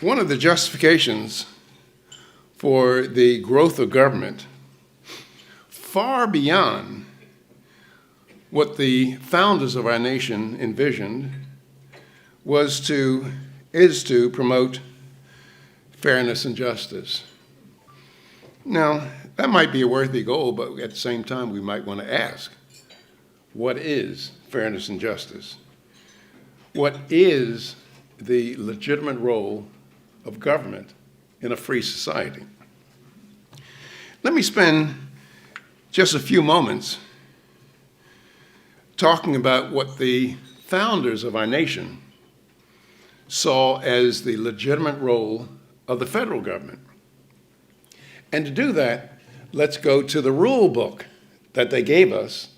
One of the justifications for the growth of government, far beyond what the founders of our nation envisioned, is to promote fairness and justice. Now, that might be a worthy goal, but at the same time, we might want to ask, what is fairness and justice? What is the legitimate role of government in a free society? Let me spend just a few moments talking about what the founders of our nation saw as the legitimate role of the federal government. And to do that, let's go to the rule book that they gave us,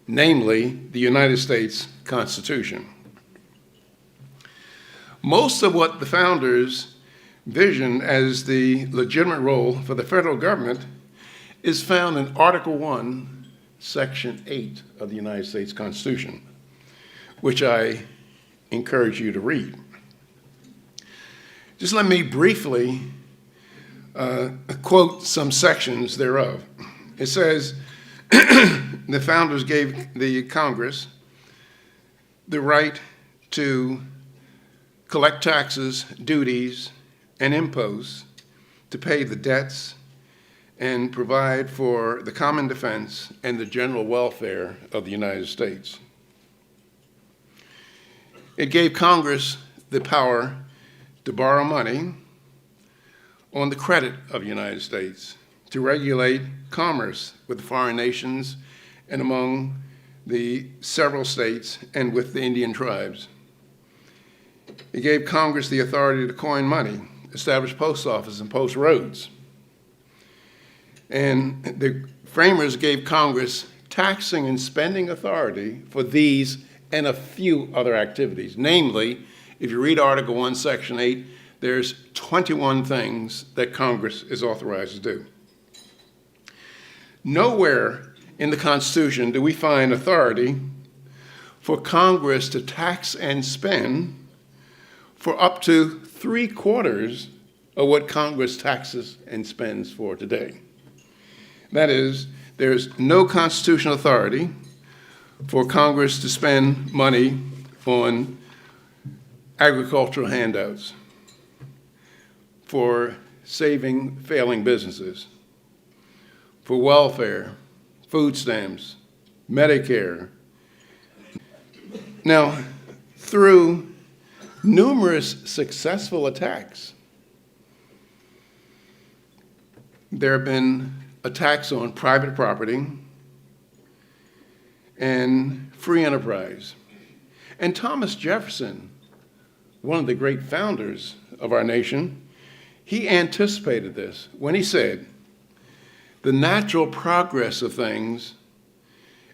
namely the United States Constitution. Most of what the founders visioned as the legitimate role for the federal government is found in Article 1, Section 8 of the United States Constitution, which I encourage you to read. Just let me briefly quote some sections thereof. It says, the founders gave the Congress the right to collect taxes, duties, and imposts, to pay the debts, and provide for the common defense and the general welfare of the United States. It gave Congress the power to borrow money on the credit of the United States, to regulate commerce with foreign nations and among the several states and with the Indian tribes. It gave Congress the authority to coin money, establish post offices and post roads. And the framers gave Congress taxing and spending authority for these and a few other activities. Namely, if you read Article 1, Section 8, there's 21 things that Congress is authorized to do. Nowhere in the Constitution do we find authority for Congress to tax and spend for up to 3/4 of what Congress taxes and spends for today. That is, there's no constitutional authority for Congress to spend money on agricultural handouts, for saving failing businesses, for welfare, food stamps, Medicare. Now, through numerous successful attacks, there have been attacks on private property and free enterprise. And Thomas Jefferson, one of the great founders of our nation, he anticipated this when he said, the natural progress of things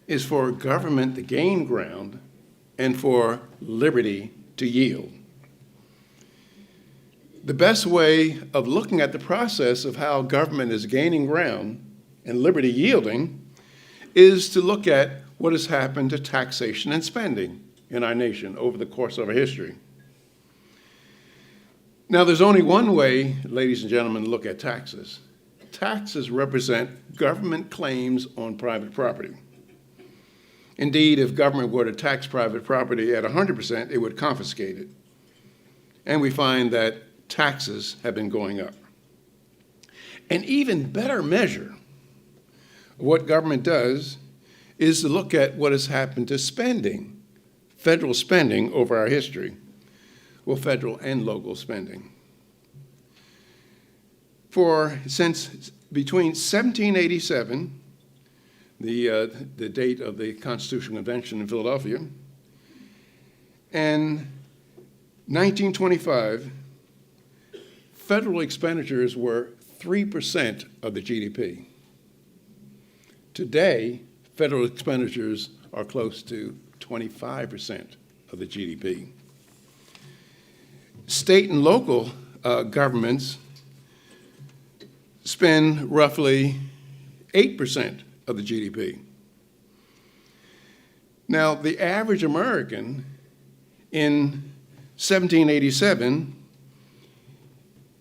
is for government to gain ground and for liberty to yield. The best way of looking at the process of how government is gaining ground and liberty yielding is to look at what has happened to taxation and spending in our nation over the course of our history. Now, there's only one way, ladies and gentlemen, to look at taxes. Taxes represent government claims on private property. Indeed, if government were to tax private property at 100%, it would confiscate it. And we find that taxes have been going up. An even better measure of what government does is to look at what has happened to spending, federal spending over our history, well, federal and local spending. Since between 1787, the date of the Constitutional Convention in Philadelphia, and 1925, federal expenditures were 3% of the GDP. Today, federal expenditures are close to 25% of the GDP. State and local governments spend roughly 8% of the GDP. Now, the average American in 1787,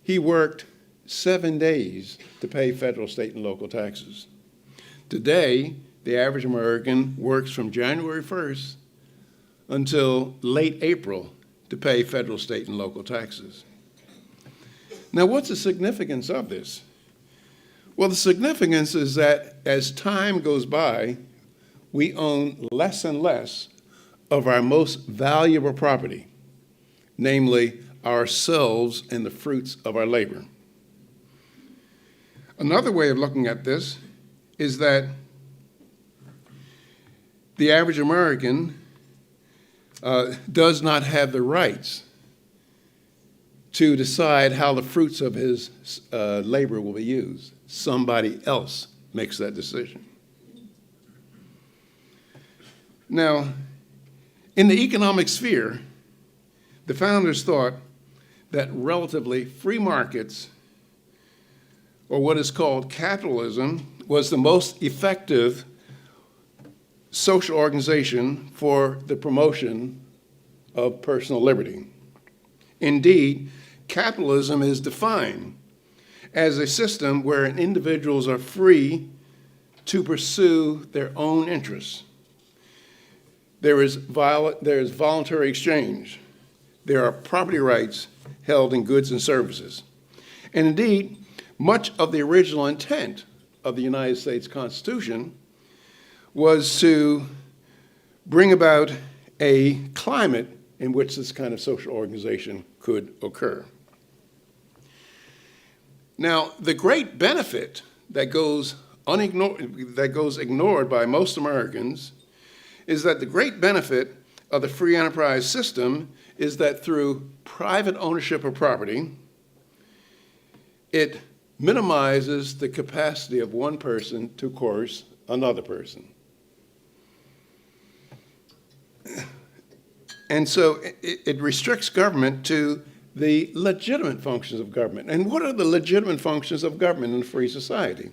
he worked 7 days to pay federal, state, and local taxes. Today, the average American works from January 1st until late April to pay federal, state, and local taxes. Now, what's the significance of this? Well, the significance is that as time goes by, we own less and less of our most valuable property, namely ourselves and the fruits of our labor. Another way of looking at this is that the average American does not have the rights to decide how the fruits of his labor will be used. Somebody else makes that decision. Now, in the economic sphere, the founders thought that relatively free markets, or what is called capitalism, was the most effective social organization for the promotion of personal liberty. Indeed, capitalism is defined as a system where individuals are free to pursue their own interests. There is voluntary exchange. There are property rights held in goods and services. And indeed, much of the original intent of the United States Constitution was to bring about a climate in which this kind of social organization could occur. Now, the great benefit that goes ignored by most Americans is that the great benefit of the free enterprise system is that through private ownership of property, it minimizes the capacity of one person to coerce another person. And so it restricts government to the legitimate functions of government. And what are the legitimate functions of government in a free society?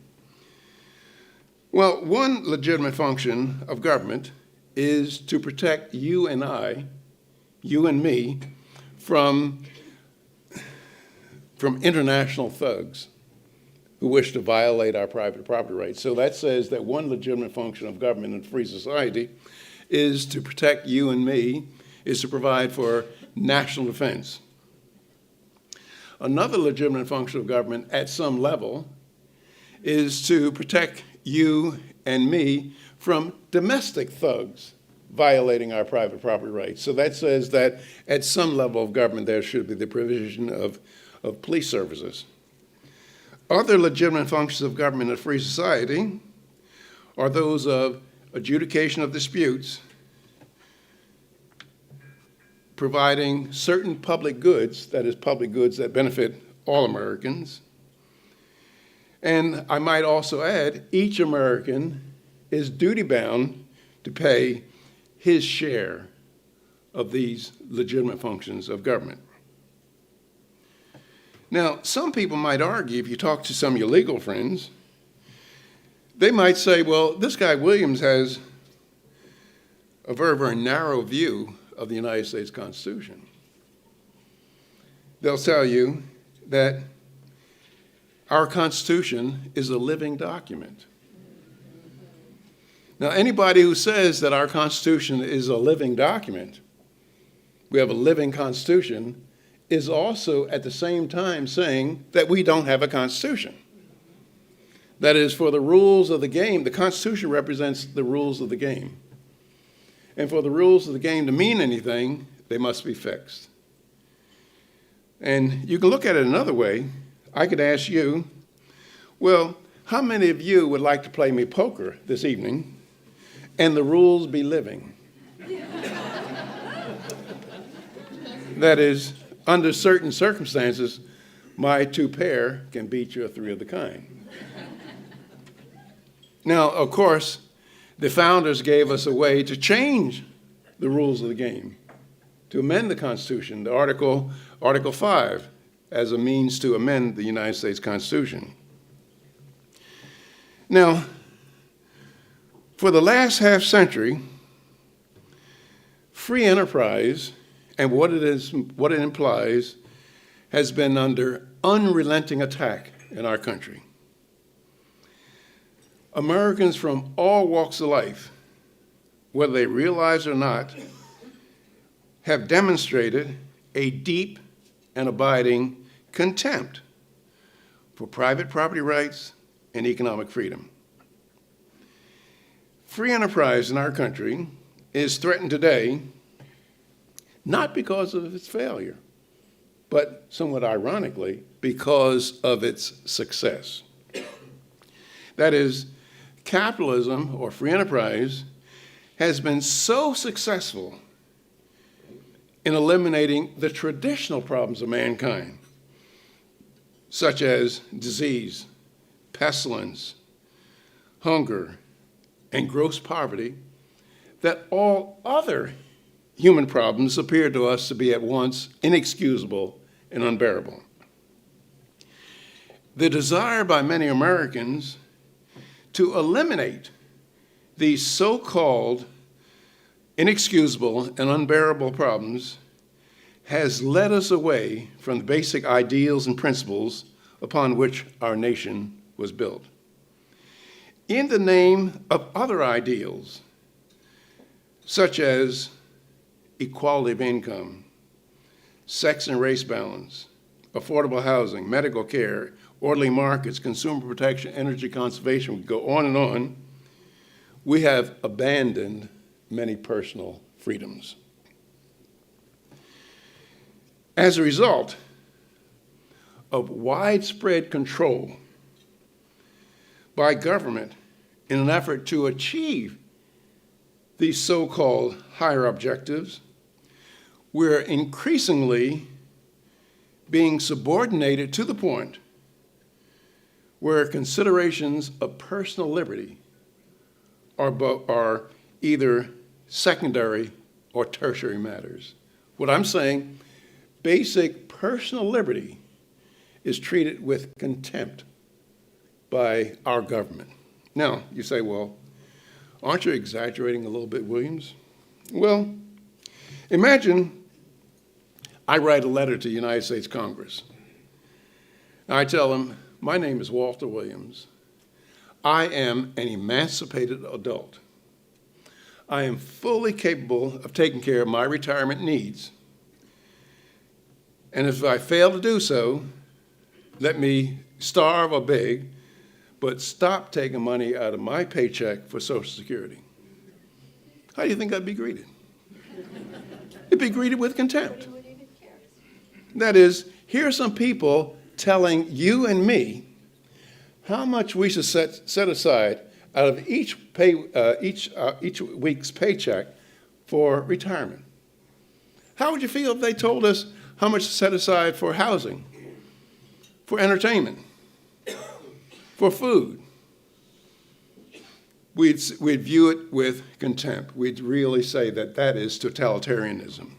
Well, one legitimate function of government is to protect you and I, you and me, from international thugs who wish to violate our private property rights. So that says that one legitimate function of government in a free society is to protect you and me, is to provide for national defense. Another legitimate function of government at some level is to protect you and me from domestic thugs violating our private property rights. So that says that at some level of government there should be the provision of police services. Other legitimate functions of government in a free society are those of adjudication of disputes, providing certain public goods, that is, public goods that benefit all Americans. And I might also add, each American is duty-bound to pay his share of these legitimate functions of government. Now, some people might argue, if you talk to some of your legal friends, they might say, well, this guy Williams has a very, very narrow view of the United States Constitution. They'll tell you that our Constitution is a living document. Now, anybody who says that our Constitution is a living document, we have a living Constitution, is also at the same time saying that we don't have a Constitution. That is, for the rules of the game, the Constitution represents the rules of the game. And for the rules of the game to mean anything, they must be fixed. And you can look at it another way. I could ask you, well, how many of you would like to play me poker this evening and the rules be living? That is, under certain circumstances, my two pair can beat you a three of the kind. Now, of course, the founders gave us a way to change the rules of the game, to amend the Constitution, the Article 5, as a means to amend the United States Constitution. Now, for the last half century, free enterprise and what it implies has been under unrelenting attack in our country. Americans from all walks of life, whether they realize it or not, have demonstrated a deep and abiding contempt for private property rights and economic freedom. Free enterprise in our country is threatened today not because of its failure, but somewhat ironically, because of its success. That is, capitalism or free enterprise has been so successful in eliminating the traditional problems of mankind, such as disease, pestilence, hunger, and gross poverty, that all other human problems appear to us to be at once inexcusable and unbearable. The desire by many Americans to eliminate these so-called inexcusable and unbearable problems has led us away from the basic ideals and principles upon which our nation was built. In the name of other ideals, such as equality of income, sex and race balance, affordable housing, medical care, orderly markets, consumer protection, energy conservation, we go on, we have abandoned many personal freedoms. As a result of widespread control by government in an effort to achieve these so-called higher objectives, we're increasingly being subordinated to the point where considerations of personal liberty are either secondary or tertiary matters. What I'm saying, basic personal liberty is treated with contempt by our government. Now, you say, well, aren't you exaggerating a little bit, Williams? Well, imagine I write a letter to the United States Congress. I tell them, my name is Walter Williams. I am an emancipated adult. I am fully capable of taking care of my retirement needs. And if I fail to do so, let me starve or beg, but stop taking money out of my paycheck for Social Security. How do you think I'd be greeted? It'd be greeted with contempt. That is, here are some people telling you and me how much we should set aside out of each week's paycheck for retirement. How would you feel if they told us how much to set aside for housing, for entertainment, for food? We'd view it with contempt. We'd really say that that is totalitarianism.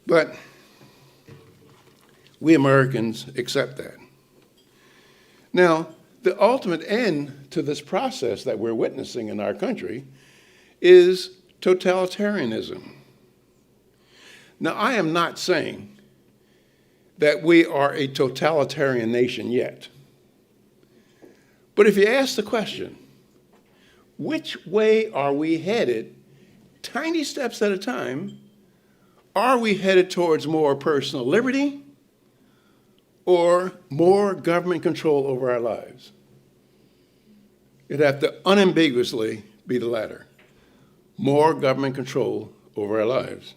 But we Americans accept that. Now, the ultimate end to this process that we're witnessing in our country is totalitarianism. Now, I am not saying that we are a totalitarian nation yet. But if you ask the question, which way are we headed, tiny steps at a time, are we headed towards more personal liberty or more government control over our lives? It'd have to unambiguously be the latter, more government control over our lives.